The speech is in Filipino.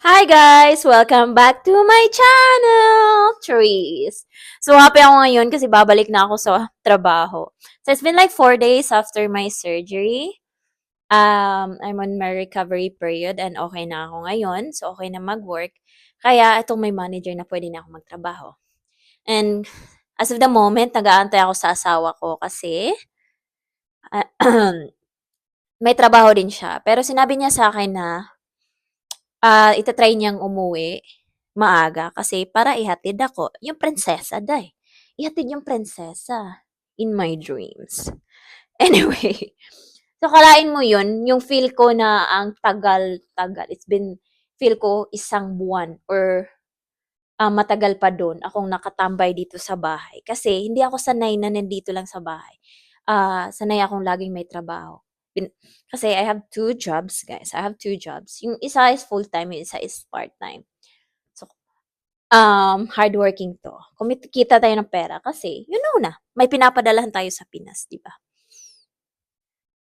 Hi guys! Welcome back to my channel, Trees. So happy ako ngayon kasi babalik na ako sa trabaho. So it's been like 4 days after my surgery. I'm on my recovery period and okay na ako ngayon. So okay na mag-work. Kaya itong may manager na pwede na ako magtrabaho. And as of the moment, nag-aantay ako sa asawa ko kasi may trabaho din siya. Pero sinabi niya sa akin na ita-try niyang umuwi maaga kasi para ihatid ako, yung prinsesa day. Ihatid yung prinsesa in my dreams. Anyway, so kalain mo yun, yung feel ko na ang tagal-tagal. It's been, feel ko isang buwan or matagal pa doon akong nakatambay dito sa bahay. Kasi hindi ako sanay na nandito lang sa bahay. Sanay akong laging may trabaho. Kasi I have two jobs, guys. I have two jobs. Yung isa is full-time, yung isa is part-time. So, hardworking to. Kumikita tayo ng pera kasi, you know na, may pinapadalahan tayo sa Pinas, di ba?